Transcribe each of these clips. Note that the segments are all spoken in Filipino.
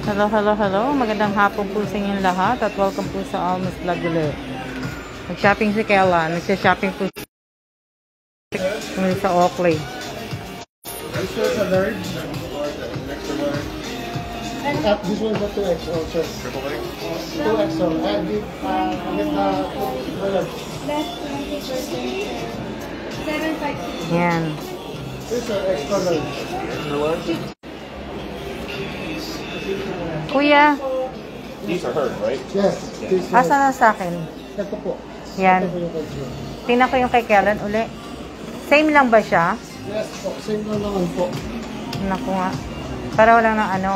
Hello, hello, hello. Magandang hapon po sa inyong lahat at welcome po sa Almas Vlog ulit. Nag-shopping si Kella. Nagsha-shopping po sa Oakley. This was a large. This was a 2XL, sir. 2XL. And with the large. Less 20%. 7.5. Yan. This is extra large. Extra large? Kuya, These are hers, right? Yes. asa na sa akin? Ito po. Yan. Ito po yung kotse. Tingnan ko yung kay Kellen uli. Same lang ba siya? Yes po. Same lang naman po. Naku nga. Para walang ng ano.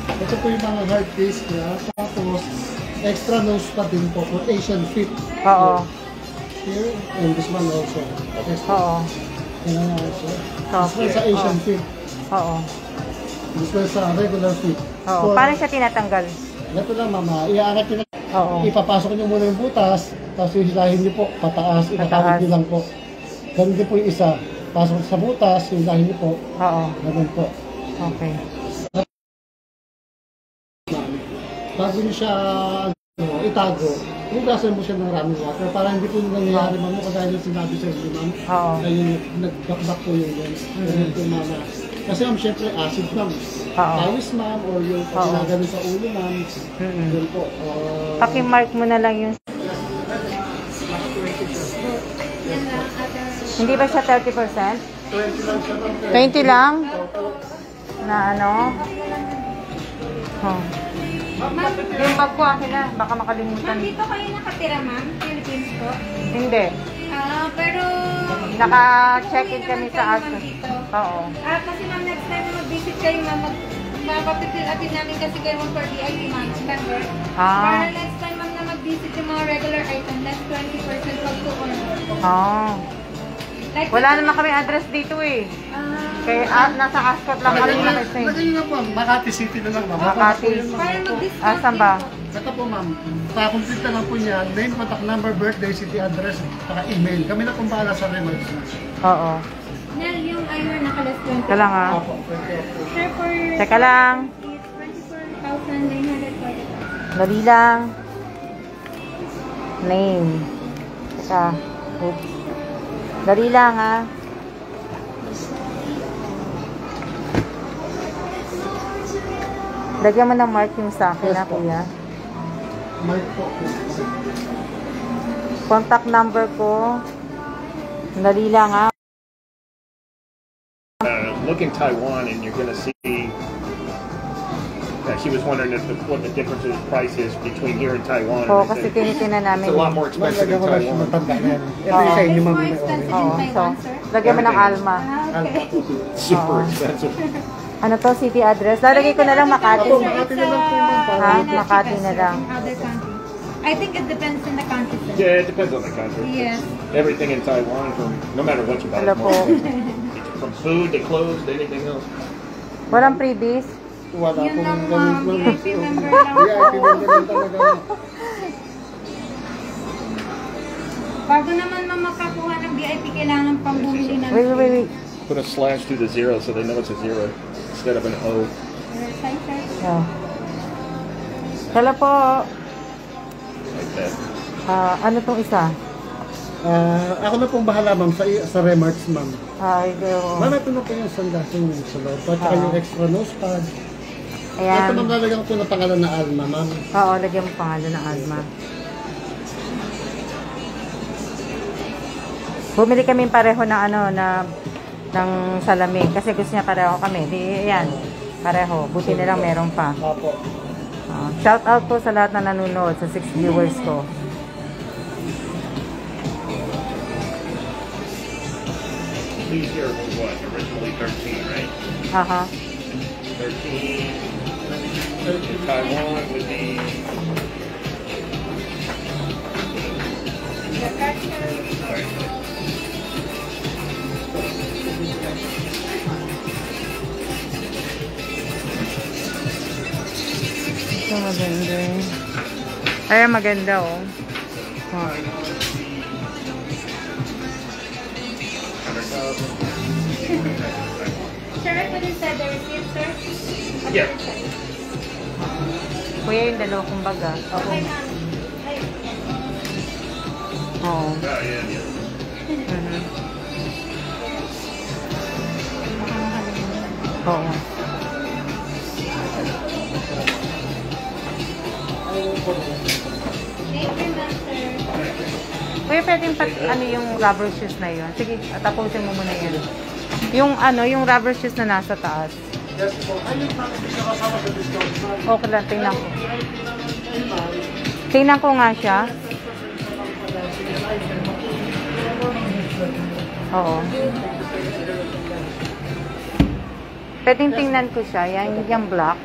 Ito po yung mga hard case niya. Tapos, extra nose pa din po for Asian fit. Oo. Here, and this one also. Extra. Oo. Yan ang also. This Okay. one sa Asian Oo. fit. Oo. This one sa regular fit. Oo. Paano siya tinatanggal? Ito lang, mama. Iaangat nyo na. Oo. Ipapasok nyo muna yung butas. Tapos hihilahin nyo po. Pataas. Ipatawid nyo lang po. Ganun din po yung isa. Pasok sa butas. Hihilahin nyo po. Oo. Ganun po. Okay. Bago nyo siya itago, hugasan mo siya ng running water para hindi po nangyayari, ma'am, kagaya yung sinabi sa inyo, ma'am. Oo. Ayun, nagbakbak po yung lens. Ganun po, mama. Kasi ma'am, syempre acid, ma'am. Oo. Tawis, ma'am, or yung ginagano sa ulo, ma'am. Yun po. Pakimark mo na lang yung... Hindi ba siya 30%? 20 lang siya, ma'am. 20 lang? Na ano? Oh. Yung bag ko akin na. Baka makalimutan. Ma'am, dito kayo nakatira, ma'am? Philippines po? Hindi. Pero... Naka-check-in kami sa Ma'am, Aston. dito. Oo. Kasi ma'am, next time na mag-visit kayo, ma'am, mapapitil atin namin kasi kayo for VIP, ma'am. Remember? Para next time, ma'am, na mag-visit yung mga regular item, less 20% wag to order. Oh. Like, Wala naman kami address dito eh. Kaya nasa Ascot lang kami nakasay. Lagay nyo na po, Makati City na lang, ma'am. Makati. para mag-discount Asan ba? Ito po, ma'am. Pa-complete na lang po niya. Name, contact number, birthday, city address, saka email. Kami na kung bahala sa remarks. Oo. Nel, yung iron naka-less 20. Teka lang ah. Opo, Sir, for... Teka lang. It's 24,940. Dali lang. Name. Teka. Oops. Dali lang ha. Lagyan mo ng mark yung sa akin na kuya. Mark po. Contact number ko. Dali lang ha. Look in Taiwan and you're gonna see she was wondering what the difference in price is between here and Taiwan. Oo, And kasi they said tinitingnan namin. it's a lot more expensive in Malagyan ko lang siya Taiwan. matanda na yan. Ito Oo. yung sa inyo, It's ma'am. more may expensive Oo, in so, Taiwan, sir. lagyan mo ng Alma. Okay. Super Oo. expensive. Ano to, city address? Lalagay ko na lang Makati. Opo, Makati na lang po, ma'am. Ha? Makati na lang. In other countries. I think it depends on the country, sir. Yeah, it depends on the country. Yes. Everything in Taiwan, from no matter what you buy, Hello po. from food to clothes to anything else. Walang freebies? Wala Yun pong lang, ganun. ma'am. VIP member lang. VIP member lang talaga. Bago naman ma'am makakuha ng VIP, kailangan pang bumili ng... Wait. Put a slash through the zero so they know it's a zero instead of an O. Sign, sir. Yeah. Hello po. Like that. Ano tong isa? Ako na pong bahala, ma'am, sa remarks, ma'am. Ay, Ma'am, ito na po yung sandasin yung sa loob. At saka yung extra nose pad. Ito, Ayan. ma'am, lalagyan ko po ng pangalan na Alma, ma'am. Oo, lagyan mo pangalan ng Alma. Bumili kami pareho ng ano, ng salamin. Kasi gusto niya pareho kami. Di, yan. Pareho. Buti na lang meron pa. Opo. Shout out po sa lahat na nanonood, sa 6 viewers ko. These here were what? Originally 13, right? Aha. 13. In Taiwan would be Ito maganda. Ay, maganda oh. Oh. Sir, Sir, I put inside the receipt, sir. Yeah. Kuya, yung dalawa kong baga. Okay, ma'am. Ay, Oo. Oh, yeah, yeah. Mhm. Oo. thank you, ma'am, sir. Kuya, pwedeng ano yung rubber shoes na yun? Sige, tapusin mo muna yan. Yung ano, yung rubber shoes na nasa taas. Yes po. Ayun na, hindi siya kasama sa discount, ma'am. Okay lang, tingnan ko. Ayun, ma'am. Tingnan ko nga siya. Oo. Pwedeng tingnan ko siya. Yan, yung black.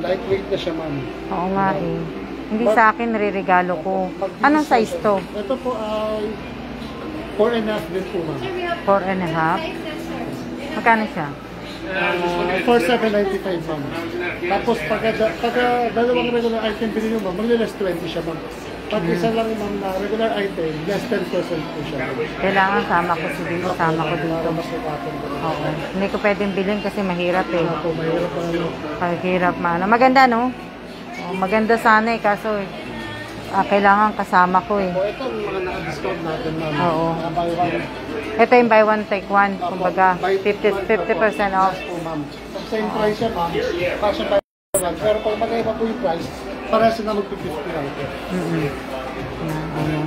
Lightweight na siya, ma'am. Oo nga eh. Hindi sa akin, nare-regalo ko. Anong size to? Ito po ay 4.5 din po, ma'am. Sir, we have 4.5? sizes, sir. Magkano siya? 4.795, ma'am. Tapos pagka dalawang regular item bilhin nyo, ma'am, magli-less 20 siya, ma'am. Pag isa lang, ma'am, na regular item, less 10% po siya. Kailangan sama ko si Dino. Sama ko dito. Para mas nakatong ko. Oo. Hindi ko pwedeng bilhin kasi mahirap eh. Po, mahirap pa ano. Mahirap man. Maganda no? Oh, maganda sana eh. Kaso kailangan kasama ko eh. Po, ito ang mga naka-discount natin, ma'am. Oo. Mga buy one. Ito yung buy one take one. Kumbaga 50% off. Yes po, ma'am. Same price siya, ma'am. Kasya buy one. Pero pag magkaiba po yung price, para sila mag-50 lang po. Ano.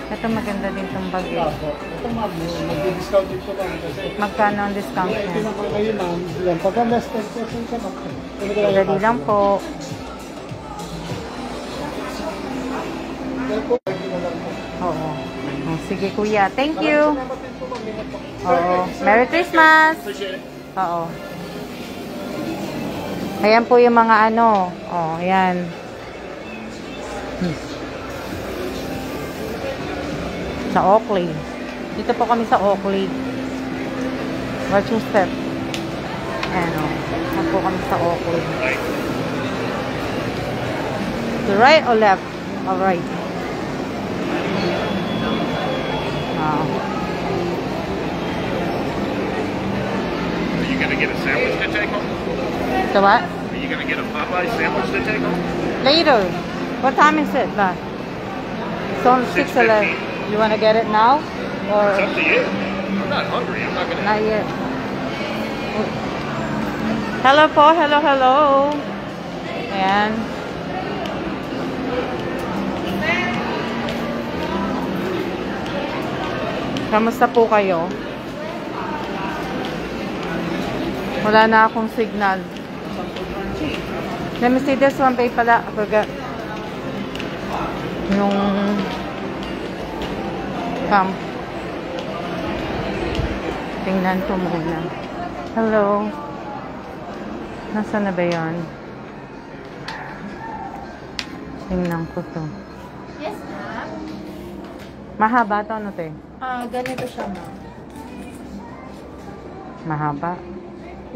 Ito maganda din itong bag eh. Ito, ma'am, mag-discount dito, ma'am. Kasi Magkano ang discount ito niya? naman kayo, ma'am. Yan, pagka less 10% siya, ma'am. Dali lang po. Yan po, lagi na lang po. Oo. Oh, sige kuya. Thank you. Salamat din po, ma'am. Ingat po. Oo. Merry Christmas! Oo. Ayan po yung mga ano. Oh, ayan. Sa Oakley. Dito po kami sa Oakley. Watch your step. Ayan o. Dito po kami sa Oakley. To right or left? Alright. Ah. Are you gonna get a sandwich to take home? So what? Are you gonna get a Popeye sandwich to take home? Later. What time is it? Ba? It's on 6:11. You want to get it now? Or It's up to you. I'm not hungry. I'm not gonna. not yet? Hello po. Hello, hello. Ayan. Kamusta po kayo? Wala na akong signal. Let me see this one pay pala. I forgot. Yung camp. Tingnan ko muna. Hello. Nasaan na ba yan? Tingnan ko to. Yes, ma'am. Mahaba to ano te? Ganito siya, ma'am. Mahaba.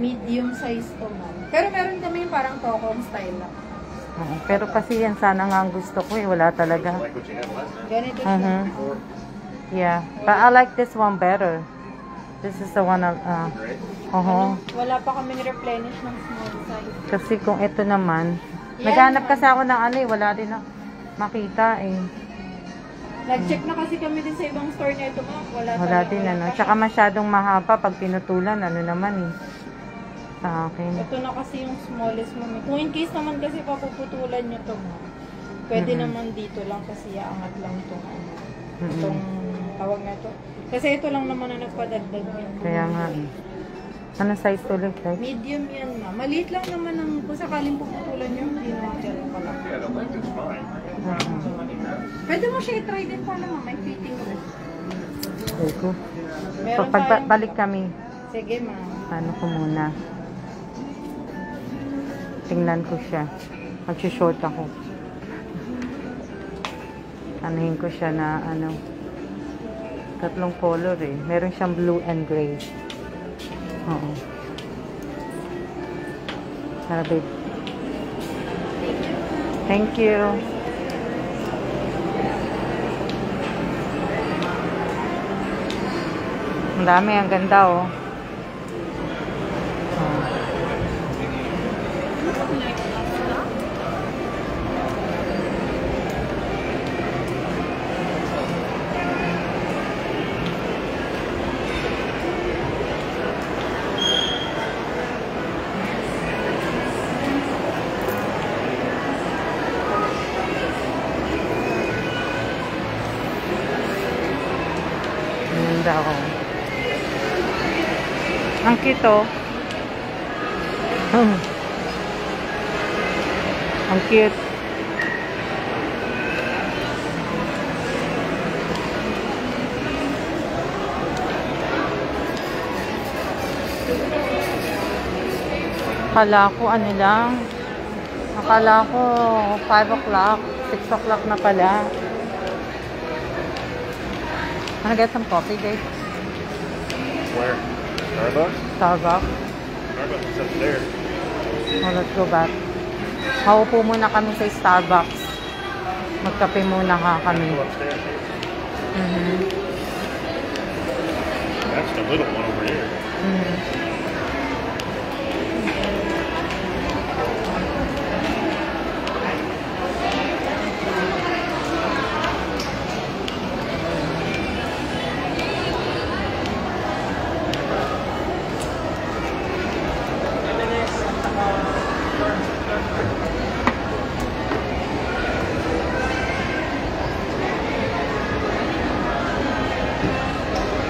Medium size to, ma'am. Pero meron kami yung parang tokong style lang. Oo, pero kasi yan sana nga ang gusto ko eh. Wala talaga. Like what you had last time? Ganito siya. Mhm. Yeah. But I like this one better. This is the one Wala pa kami replenish ng small size. Kasi kung ito naman, Yan, naghanap ma'am. kasi ako ng ano eh, wala din na makita eh. Nag-check na kasi kami din sa ibang store nito, ma'am. Wala talaga, din ano. pa Tsaka siya. masyadong mahaba pag tinutulan, ano naman eh. Sa akin. Ito na kasi yung smallest, ma'am. Kung in case naman kasi papuputulan nyo to, ma'am. Pwede naman dito lang kasi aangat lang itong itong tawag na to. Kasi ito lang naman na nagpadagdag yun. Kaya nga eh. Ano size to ulit? Medium yan, ma'am. Maliit lang naman ang kung sakaling puputulan nyo, hindi naman ganun pala. Yeah, the length is fine. Pwede mo siya i-try din pala, ma'am. May fitting ko. Okay ko. Meron Pag tayong- balik kami, Sige, ma'am. ano ko muna. Tingnan ko siya. Mag-short ako. Anuhin ko siya na ano. Tatlong color eh. Meron siyang blue and gray. Oo. Tara babe. Thank you. Ang dami, ang ganda oh. Daw. Ang cute oh. Ang cute. Akala ko ano lang. Akala ko 5 o'clock, 6 o'clock na pala. Wanna get some coffee, Dave? Where? Starbucks? Starbucks. Starbucks is up there. Oh, let's go back. Maupo muna kami sa Starbucks. Magkape muna kami. Go upstairs. That's the little one over here.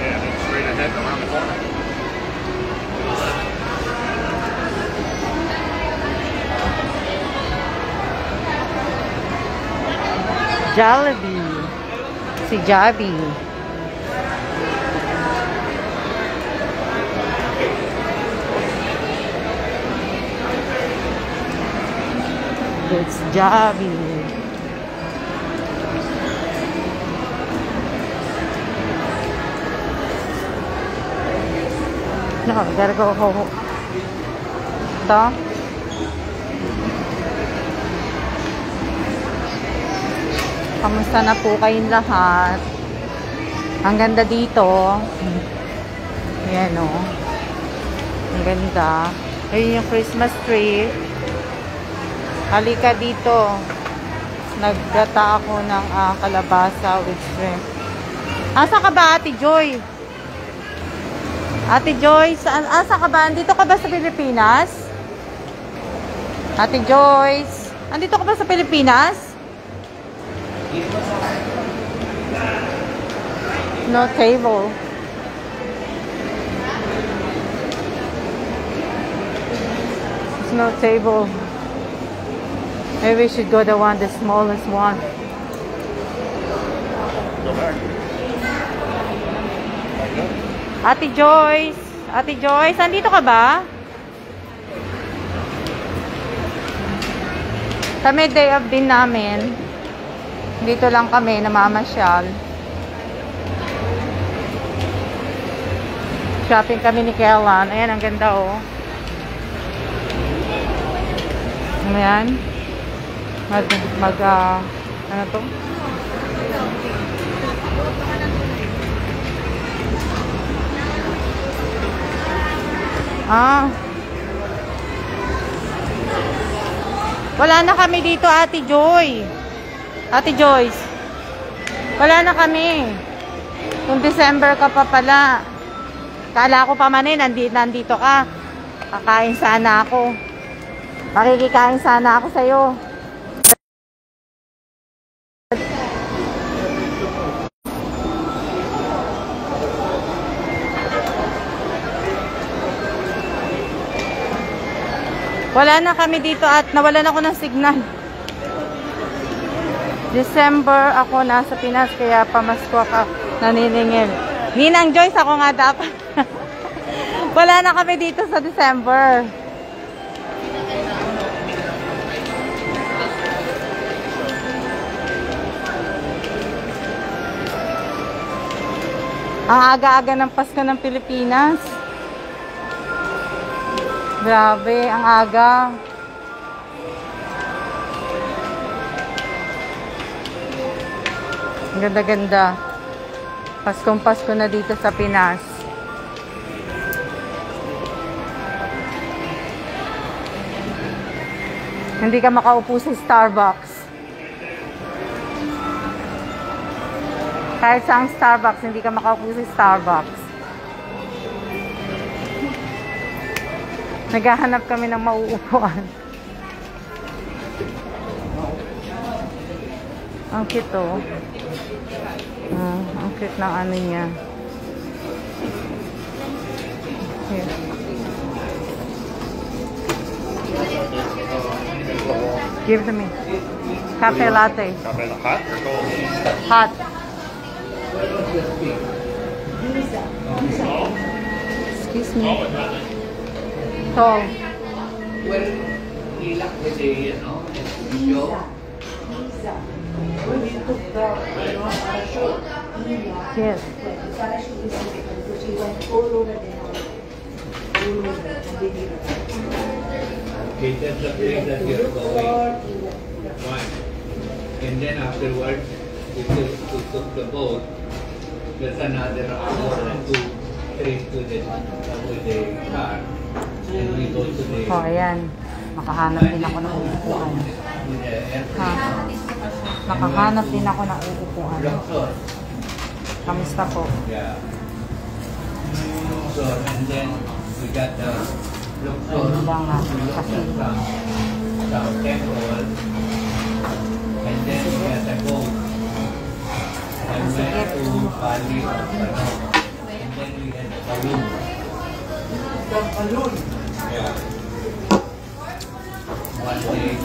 Yeah, then straight ahead around the corner. Jollibee. Si Javi. It's Javi. No, we gotta go home. Ito. Kamusta na po kayong lahat? Ang ganda dito. Ayan o. Ang ganda. Ayun yung Christmas tree. Halika dito. Naggata ako ng kalabasa with shrimp. Asa ka ba, Ate Joy? Ate Joy, asa ka ba? Andito ka ba sa Pilipinas? Ate Joyce, andito ka ba sa Pilipinas? No table. There's no table. Maybe we should go the smallest one. Go back. Ate Joyce, andito ka ba? Kami day off din namin. Dito lang kami namamasyal. Shopping kami ni Kellan. Ayan, ang ganda oh. Ayan. Ano to? Wala na kami dito, Ate Joy. Ate Joyce. Wala na kami. Kung December ka pa pala. Kala ko pa man nandito ka. Kakain sana ako. Makikikain sana ako sa'yo. Wala na kami dito at nawalan ako ng signal. December ako nasa Pinas kaya pamasko ka naniningil. Ninang Joyce, ako nga dapat. Wala na kami dito sa December. Ang aga-aga ng Pasko ng Pilipinas. Grabe, ang aga. Ang ganda-ganda. Paskong Pasko na dito sa Pinas. Hindi ka makaupo sa Starbucks. Kahit sa Starbucks, hindi ka makaupo sa Starbucks. Naghahanap kami ng mauupuan. Ang cute oh. Ang cute ng ano niya. Here. Give it to me. Cafe latte. Cafe hot or cold? Hot. Excuse me. Tall. Well, ilak with the, you know, video. Yes. Okay, that's the place that you're going. One. And then afterwards, we took the boat. There's another hour and 2 trips with the car. And we go to the Oh, ayan. Makahanap din ako ng uupuan. Ha? Makahanap din ako ng uupuan. Luxor. Kamusta po? Yeah. So, and then we got the Luxor. Ayun lang nga. We looked Kasi at some temple. And then we got the boat. And went to Bali. And then we had the balloon. The balloon. Yeah. One day.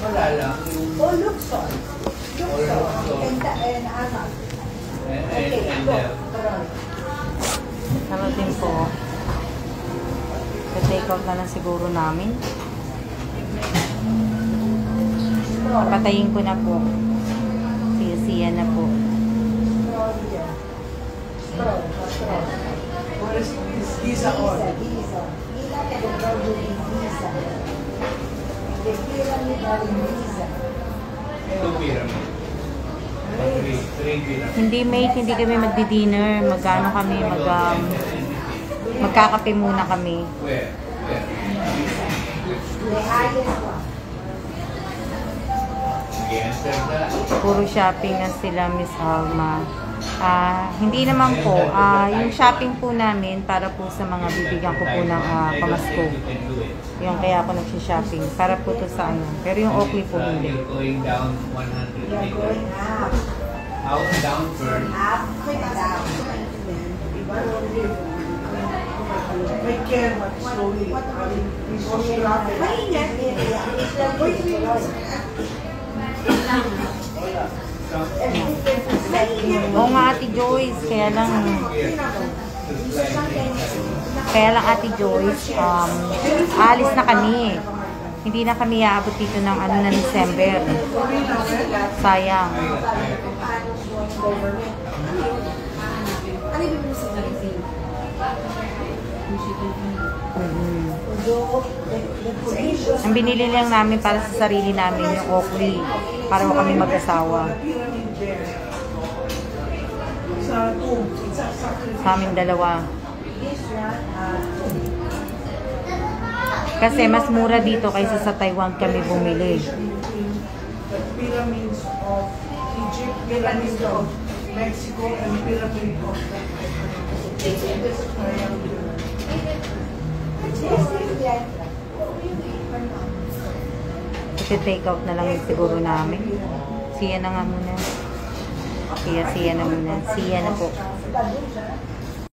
Wala lang. Oh, Luxor. Luxor. And Anak. And ano din po. Take out na lang siguro namin. Patayin ko na po. Siya na po. What is Giza on? two pyramid. Three pyramid. Hindi mate, hindi kami magdi-dinner. Magano kami, magkakape muna kami. Where? We enter that. Puro shopping na sila, Miss Alma. Hindi naman po. Yung shopping po namin para po sa mga bibigyan ko po ng pamasko. Yung kaya ako nagsishopping. Para po to sa ano. Pero yung Oakley po hindi. You're going down 100 meters. Out down first. Take care, but slowly. Oo nga, Ate Joyce. Kaya lang Ate Joyce, alis na kami. Hindi na kami aabot dito ng ano na December. Sayang. Ang binili lang namin para sa sarili namin yung Oakley. Para kami mag-asawa. Sa amin dalawa. Kasi mas mura dito kaysa sa Taiwan kami bumili. The pyramids of Egypt, pyramids of Mexico, and pyramid of Iti-take out na lang siguro namin. Siya na nga muna. Siya na muna. Siya na po.